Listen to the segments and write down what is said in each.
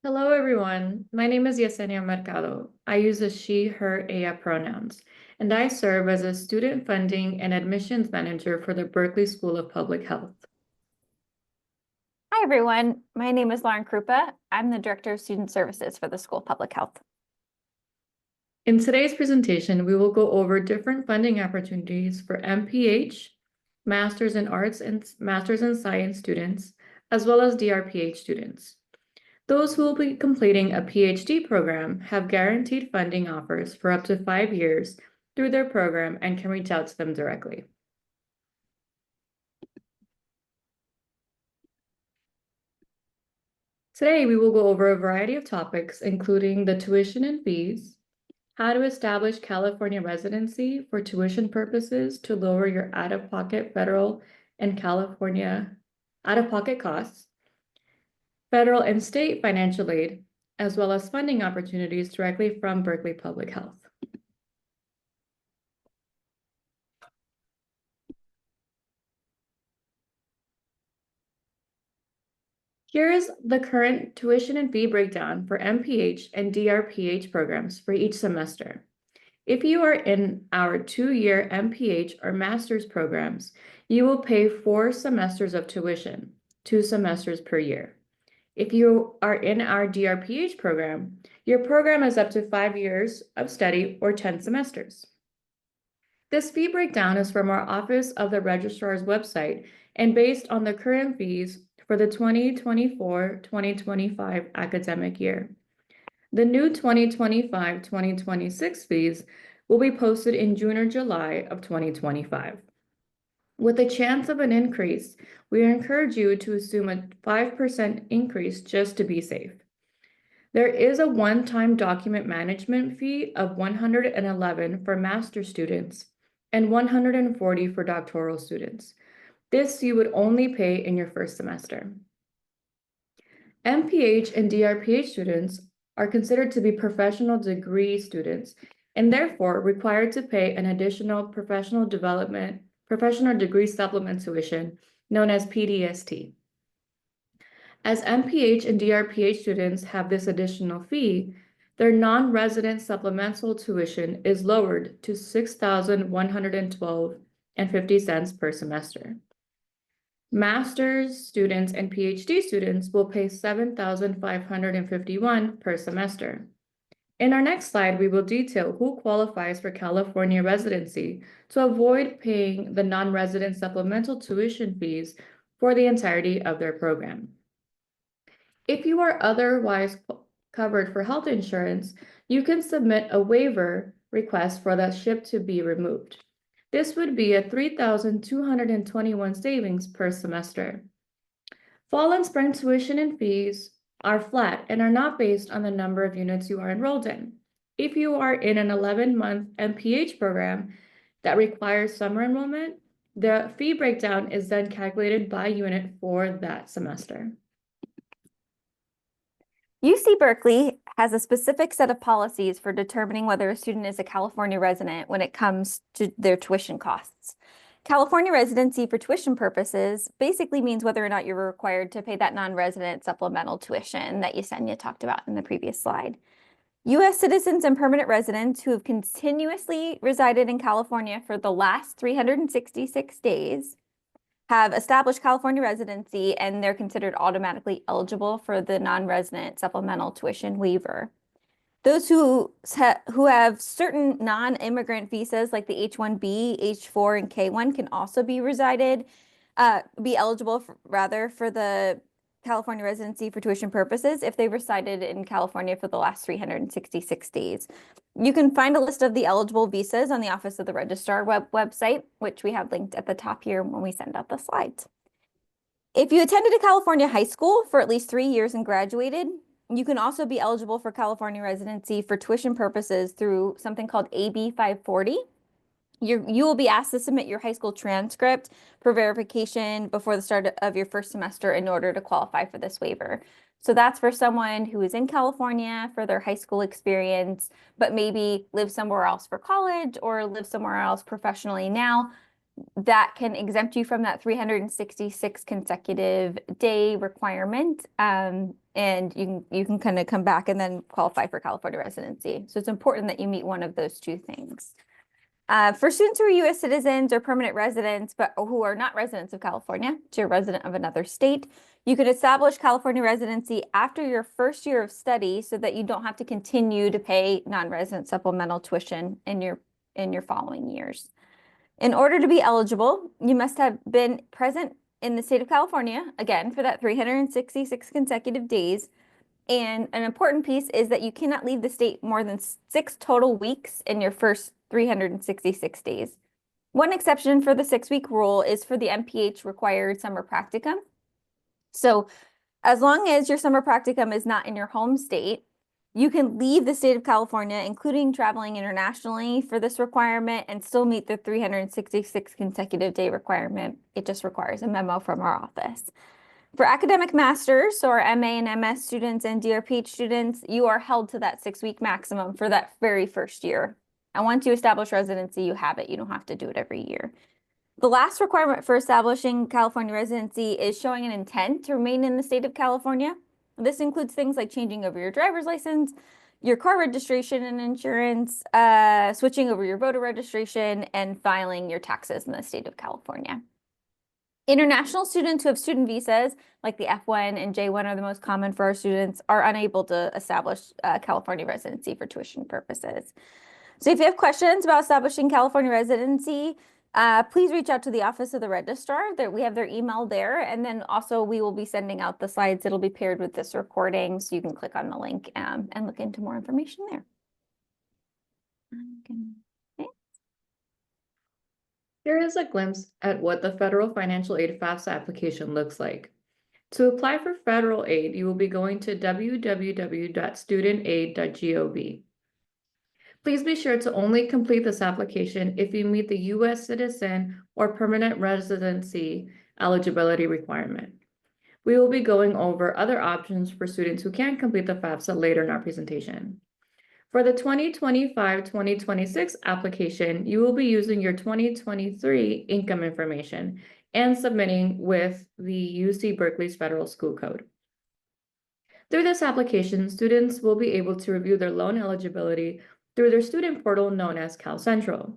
Hello, everyone. My name is Yesenia Mercado. I use the she, her, ella pronouns, and I serve as a student funding and admissions manager for the Berkeley School of Public Health. Hi, everyone. My name is Lauren Krupa. I'm the Director of Student Services for the School of Public Health. In today's presentation, we will go over different funding opportunities for MPH, Masters in Arts and Masters in Science students, as well as DrPH students. Those who will be completing a PhD program have guaranteed funding offers for up to 5 years through their program and can reach out to them directly. Today, we will go over a variety of topics, including the tuition and fees, how to establish California residency for tuition purposes to lower your out-of-pocket federal and California out-of-pocket costs, federal and state financial aid, as well as funding opportunities directly from Berkeley Public Health. Here is the current tuition and fee breakdown for MPH and DrPH programs for each semester. If you are in our 2-year MPH or master's programs, you will pay 4 semesters of tuition, 2 semesters per year. If you are in our DrPH program, your program is up to 5 years of study or 10 semesters. This fee breakdown is from our Office of the Registrar's website and based on the current fees for the 2024-2025 academic year. The new 2025-2026 fees will be posted in June or July of 2025. With a chance of an increase, we encourage you to assume a 5% increase just to be safe. There is a one-time document management fee of $111 for master's students and $140 for doctoral students. This you would only pay in your first semester. MPH and DrPH students are considered to be professional degree students and therefore required to pay an additional professional degree supplement tuition known as PDST. As MPH and DrPH students have this additional fee, their non-resident supplemental tuition is lowered to $6,112.50 per semester. Master's students and PhD students will pay $7,551 per semester. In our next slide, we will detail who qualifies for California residency to avoid paying the non-resident supplemental tuition fees for the entirety of their program. If you are otherwise covered for health insurance, you can submit a waiver request for that SHIP to be removed. This would be a $3,221 savings per semester. Fall and spring tuition and fees are flat and are not based on the number of units you are enrolled in. If you are in an 11-month MPH program that requires summer enrollment, the fee breakdown is then calculated by unit for that semester. UC Berkeley has a specific set of policies for determining whether a student is a California resident when it comes to their tuition costs. California residency for tuition purposes basically means whether or not you're required to pay that non-resident supplemental tuition that Yesenia talked about in the previous slide. U.S. citizens and permanent residents who have continuously resided in California for the last 366 days have established California residency, and they're considered automatically eligible for the non-resident supplemental tuition waiver. Those who have certain non-immigrant visas like the H-1B, H-4, and K-1 can also be eligible for the California residency for tuition purposes if they resided in California for the last 366 days. You can find a list of the eligible visas on the Office of the Registrar website, which we have linked at the top here when we send out the slides. If you attended a California high school for at least 3 years and graduated, you can also be eligible for California residency for tuition purposes through something called AB 540. You will be asked to submit your high school transcript for verification before the start of your first semester in order to qualify for this waiver. So that's for someone who is in California for their high school experience, but maybe lives somewhere else for college or lives somewhere else professionally now. that can exempt you from that 366 consecutive day requirement. And you can kind of come back and then qualify for California residency. So it's important that you meet one of those two things. For students who are U.S. citizens or permanent residents, but who are not residents of California, so you're a resident of another state, you can establish California residency after your first year of study so that you don't have to continue to pay non-resident supplemental tuition in your following years. In order to be eligible, you must have been present in the state of California, again, for that 366 consecutive days. And an important piece is that you cannot leave the state more than 6 total weeks in your first 366 days. One exception for the 6-week rule is for the MPH required summer practicum. So as long as your summer practicum is not in your home state, you can leave the state of California, including traveling internationally for this requirement, and still meet the 366 consecutive day requirement. It just requires a memo from our office. For academic masters, so our MA and MS students and DrPH students, you are held to that 6-week maximum for that very first year. And once you establish residency, you have it. You don't have to do it every year. The last requirement for establishing California residency is showing an intent to remain in the state of California. This includes things like changing over your driver's license, your car registration and insurance, switching over your voter registration, and filing your taxes in the state of California. International students who have student visas, like the F1 and J1 are the most common for our students, are unable to establish California residency for tuition purposes. So if you have questions about establishing California residency, please reach out to the Office of the Registrar. We have their email there. And then also we will be sending out the slides. It'll be paired with this recording, so you can click on the link and look into more information there. Okay. Here is a glimpse at what the federal financial aid FAFSA application looks like. To apply for federal aid, you will be going to www.studentaid.gov. Please be sure to only complete this application if you meet the U.S. citizen or permanent residency eligibility requirement. We will be going over other options for students who can't complete the FAFSA later in our presentation. For the 2025-2026 application, you will be using your 2023 income information and submitting with the UC Berkeley's Federal School Code. Through this application, students will be able to review their loan eligibility through their student portal known as CalCentral.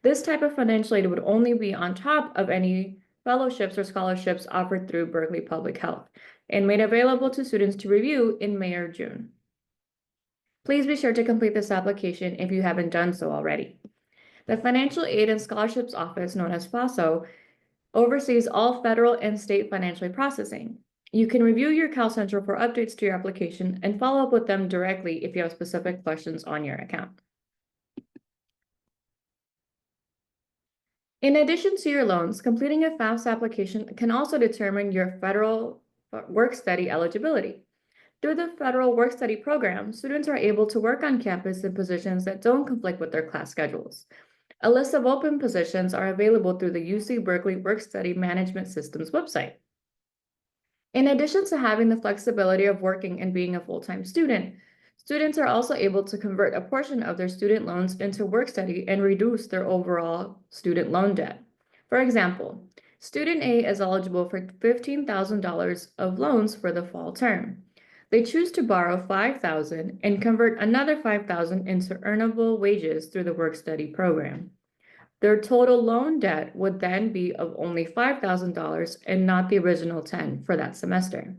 This type of financial aid would only be on top of any fellowships or scholarships offered through Berkeley Public Health and made available to students to review in May or June. Please be sure to complete this application if you haven't done so already. The Financial Aid and Scholarships Office, known as FASO, oversees all federal and state financial aid processing. You can review your CalCentral for updates to your application and follow up with them directly if you have specific questions on your account. In addition to your loans, completing a FAFSA application can also determine your federal work-study eligibility. Through the federal work-study program, students are able to work on campus in positions that don't conflict with their class schedules. A list of open positions are available through the UC Berkeley Work-Study Management Systems website. In addition to having the flexibility of working and being a full-time student, students are also able to convert a portion of their student loans into work-study and reduce their overall student loan debt. For example, Student A is eligible for $15,000 of loans for the fall term. They choose to borrow $5,000 and convert another $5,000 into earnable wages through the work-study program. Their total loan debt would then be of only $5,000 and not the original $10,000 for that semester.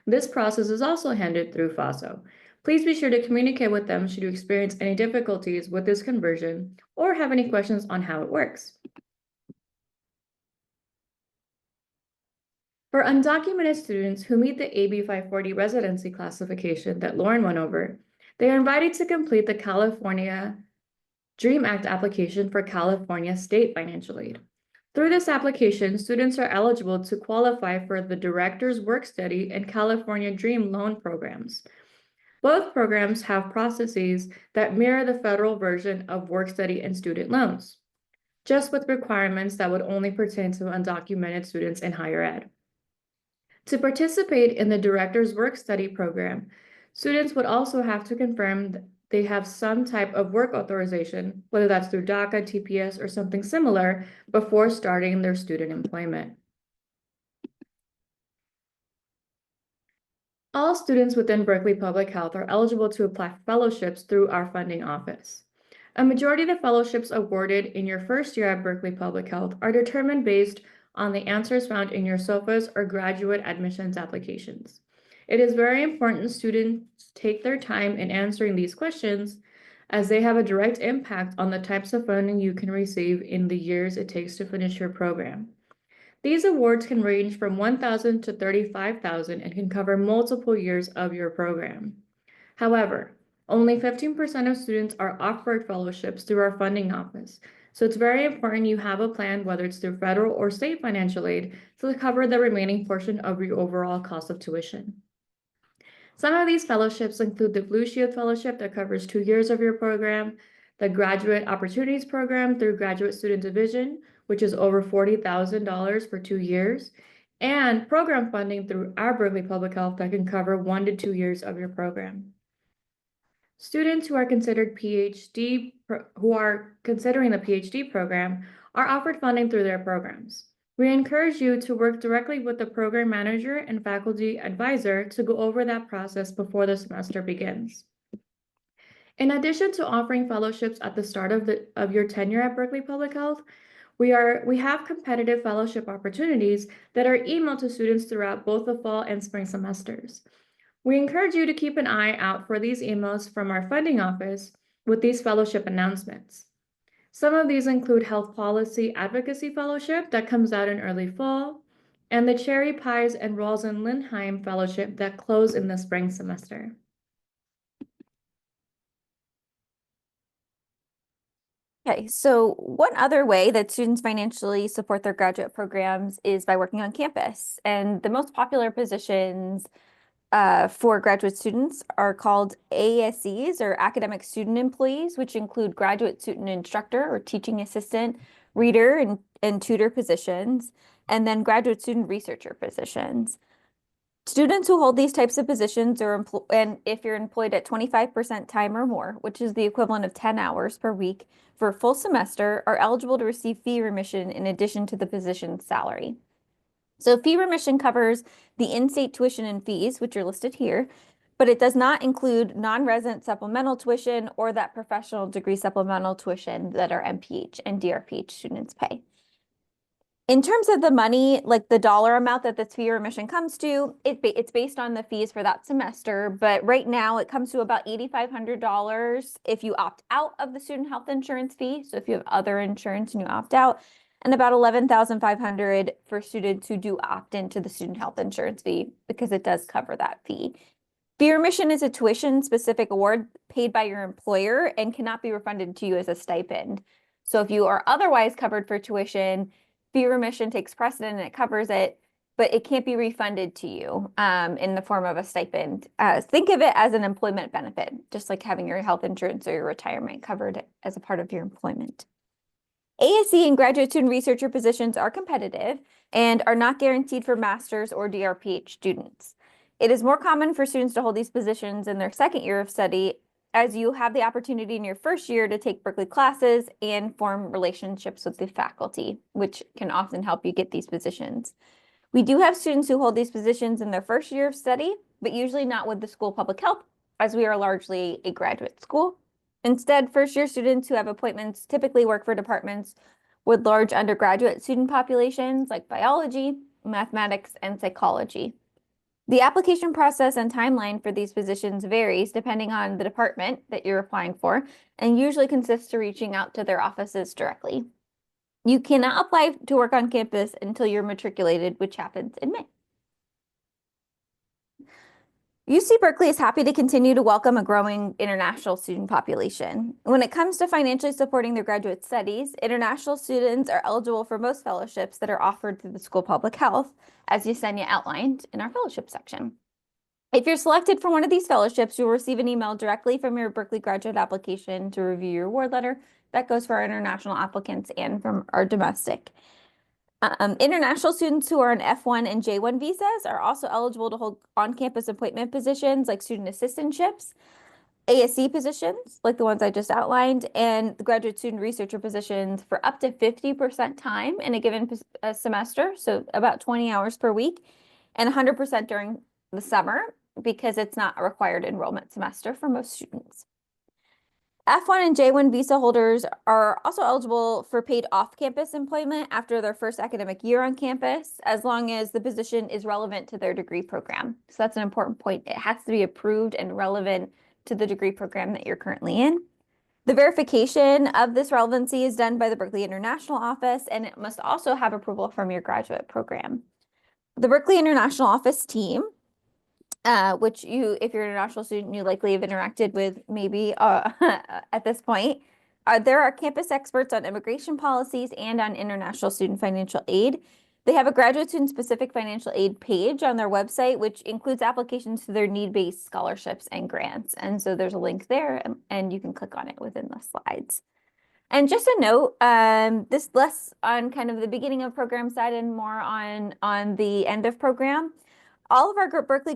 This process is also handled through FASO. Please be sure to communicate with them should you experience any difficulties with this conversion or have any questions on how it works. For undocumented students who meet the AB 540 residency classification that Lauren went over, they are invited to complete the California DREAM Act application for California State Financial Aid. Through this application, students are eligible to qualify for the Director's Work-Study and California DREAM loan programs. Both programs have processes that mirror the federal version of work-study and student loans, just with requirements that would only pertain to undocumented students in higher ed. To participate in the Director's Work-Study program, students would also have to confirm they have some type of work authorization, whether that's through DACA, TPS, or something similar, before starting their student employment. All students within Berkeley Public Health are eligible to apply for fellowships through our funding office. A majority of the fellowships awarded in your first year at Berkeley Public Health are determined based on the answers found in your SOFAs or graduate admissions applications. It is very important students take their time in answering these questions, as they have a direct impact on the types of funding you can receive in the years it takes to finish your program. These awards can range from $1,000 to $35,000 and can cover multiple years of your program. However, only 15% of students are offered fellowships through our funding office, so it's very important you have a plan, whether it's through federal or state financial aid, to cover the remaining portion of your overall cost of tuition. Some of these fellowships include the Blue Shield Fellowship that covers 2 years of your program, the Graduate Opportunities Program through Graduate Student Division, which is over $40,000 for 2 years, and program funding through our Berkeley Public Health that can cover 1 to 2 years of your program. Students who are considered who are considering the PhD program are offered funding through their programs. We encourage you to work directly with the program manager and faculty advisor to go over that process before the semester begins. In addition to offering fellowships at the start of your tenure at Berkeley Public Health, we have competitive fellowship opportunities that are emailed to students throughout both the fall and spring semesters. We encourage you to keep an eye out for these emails from our funding office with these fellowship announcements. Some of these include Health Policy Advocacy Fellowship that comes out in early fall, and the Cherry Pies and Rawls and Lindheim Fellowship that close in the spring semester. Okay, so one other way that students financially support their graduate programs is by working on campus. And the most popular positions for graduate students are called ASEs, or academic student employees, which include graduate student instructor or teaching assistant, reader and tutor positions, and then graduate student researcher positions. Students who hold these types of positions and if you're employed at 25% time or more, which is the equivalent of 10 hours per week for a full semester, are eligible to receive fee remission in addition to the position's salary. So fee remission covers the in-state tuition and fees, which are listed here, but it does not include non-resident supplemental tuition or that professional degree supplemental tuition that our MPH and DrPH students pay. In terms of the money, like the dollar amount that the fee remission comes to, it's based on the fees for that semester, but right now it comes to about $8,500 if you opt out of the student health insurance fee. So if you have other insurance and you opt out, and about $11,500 for students who do opt into the student health insurance fee because it does cover that fee. Fee remission is a tuition-specific award paid by your employer and cannot be refunded to you as a stipend. So if you are otherwise covered for tuition, fee remission takes precedent and it covers it, but it can't be refunded to you in the form of a stipend. Think of it as an employment benefit, just like having your health insurance or your retirement covered as a part of your employment. ASE and graduate student researcher positions are competitive and are not guaranteed for master's or DrPH students. It is more common for students to hold these positions in their second year of study, as you have the opportunity in your first year to take Berkeley classes and form relationships with the faculty, which can often help you get these positions. We do have students who hold these positions in their first year of study, but usually not with the School of Public Health, as we are largely a graduate school. Instead, first-year students who have appointments typically work for departments with large undergraduate student populations like biology, mathematics, and psychology. The application process and timeline for these positions varies depending on the department that you're applying for, and usually consists of reaching out to their offices directly. You cannot apply to work on campus until you're matriculated, which happens in May. UC Berkeley is happy to continue to welcome a growing international student population. When it comes to financially supporting their graduate studies, international students are eligible for most fellowships that are offered through the School of Public Health, as Yesenia outlined in our fellowship section. If you're selected for one of these fellowships, you'll receive an email directly from your Berkeley graduate application to review your award letter. That goes for our international applicants and from our domestic. International students who are on F1 and J1 visas are also eligible to hold on-campus appointment positions like student assistantships. ASC positions, like the ones I just outlined, and the graduate student researcher positions for up to 50% time in a given semester, so about 20 hours per week, and 100% during the summer because it's not a required enrollment semester for most students. F1 and J1 visa holders are also eligible for paid off-campus employment after their first academic year on campus, as long as the position is relevant to their degree program. So that's an important point. It has to be approved and relevant to the degree program that you're currently in. The verification of this relevancy is done by the Berkeley International Office, and it must also have approval from your graduate program. The Berkeley International Office team, which if you're an international student, you likely have interacted with maybe at this point. There are campus experts on immigration policies and on international student financial aid. They have a graduate student specific financial aid page on their website, which includes applications to their need-based scholarships and grants. And so there's a link there, and you can click on it within the slides. And just a note, this less on kind of the beginning of program side and more on the end of program. All of our Berkeley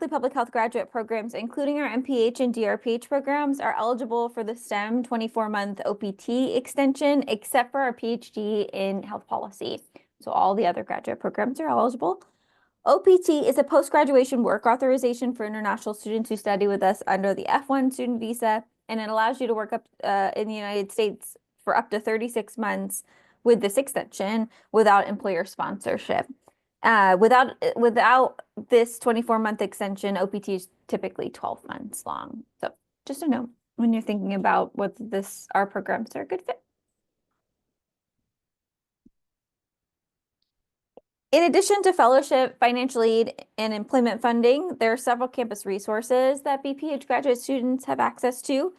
Public Health graduate programs, including our MPH and DrPH programs, are eligible for the STEM 24-month OPT extension, except for our PhD in health policy. So all the other graduate programs are eligible. OPT is a post-graduation work authorization for international students who study with us under the F1 student visa, and it allows you to work up in the United States for up to 36 months with this extension without employer sponsorship. Without this 24-month extension, OPT is typically 12 months long. So just a note when you're thinking about whether our programs are a good fit. In addition to fellowship, financial aid, and employment funding, there are several campus resources that BPH graduate students have access to.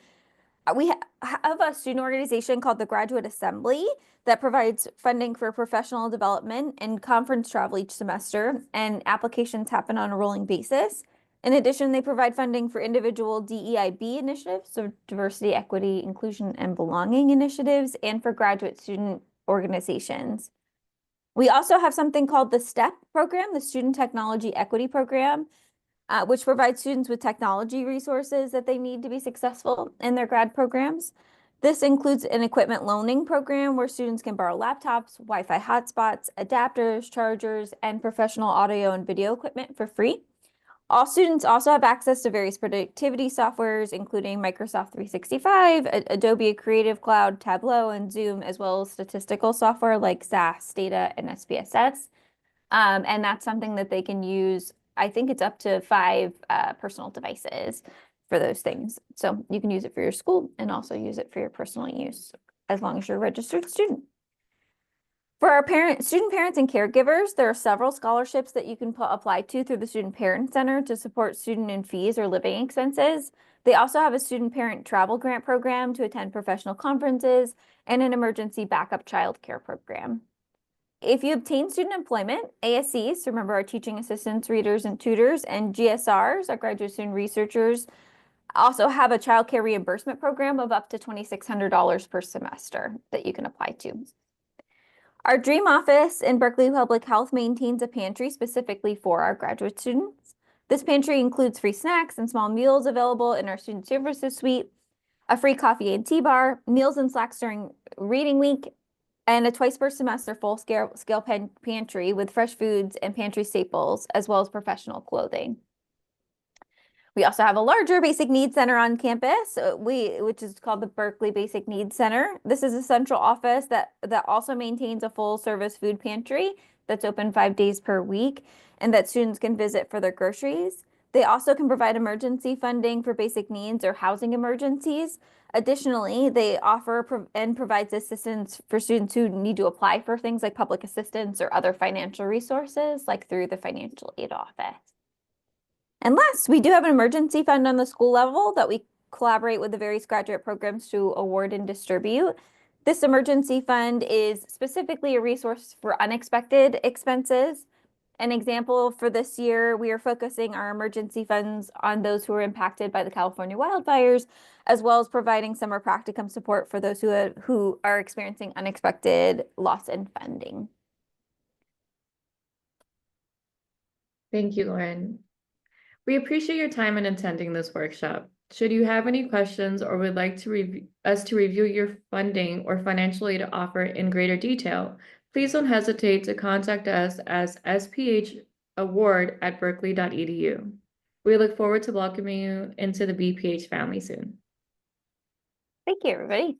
We have a student organization called the Graduate Assembly that provides funding for professional development and conference travel each semester, and applications happen on a rolling basis. In addition, they provide funding for individual DEIB initiatives, so diversity, equity, inclusion, and belonging initiatives, and for graduate student organizations. We also have something called the STEP program, the Student Technology Equity Program, which provides students with technology resources that they need to be successful in their grad programs. This includes an equipment loaning program where students can borrow laptops, Wi-Fi hotspots, adapters, chargers, and professional audio and video equipment for free. All students also have access to various productivity softwares, including Microsoft 365, Adobe Creative Cloud, Tableau, and Zoom, as well as statistical software like SAS, Data, and SPSS. And that's something that they can use. I think it's up to 5 personal devices for those things. So you can use it for your school and also use it for your personal use, as long as you're a registered student. For our student parents and caregivers, there are several scholarships that you can apply to through the Student Parent Center to support student and fees or living expenses. They also have a student parent travel grant program to attend professional conferences and an emergency backup child care program. If you obtain student employment, ASCs, remember our teaching assistants, readers, and tutors, and GSRs, our graduate student researchers, also have a child care reimbursement program of up to $2,600 per semester that you can apply to. Our dream office in Berkeley Public Health maintains a pantry specifically for our graduate students. This pantry includes free snacks and small meals available in our student services suite, a free coffee and tea bar, meals and snacks during reading week, and a twice per semester full-scale pantry with fresh foods and pantry staples, as well as professional clothing. We also have a larger basic needs center on campus, which is called the Berkeley Basic Needs Center. This is a central office that also maintains a full-service food pantry that's open 5 days per week and that students can visit for their groceries. They also can provide emergency funding for basic needs or housing emergencies. Additionally, they offer and provides assistance for students who need to apply for things like public assistance or other financial resources, like through the financial aid office. And last, we do have an emergency fund on the school level that we collaborate with the various graduate programs to award and distribute. This emergency fund is specifically a resource for unexpected expenses. An example for this year, we are focusing our emergency funds on those who are impacted by the California wildfires, as well as providing summer practicum support for those who are experiencing unexpected loss in funding. Thank you, Lauren. We appreciate your time in attending this workshop. Should you have any questions or would like to us to review your funding or financial aid offer in greater detail, please don't hesitate to contact us as sphaward@berkeley.edu. We look forward to welcoming you into the BPH family soon. Thank you, everybody.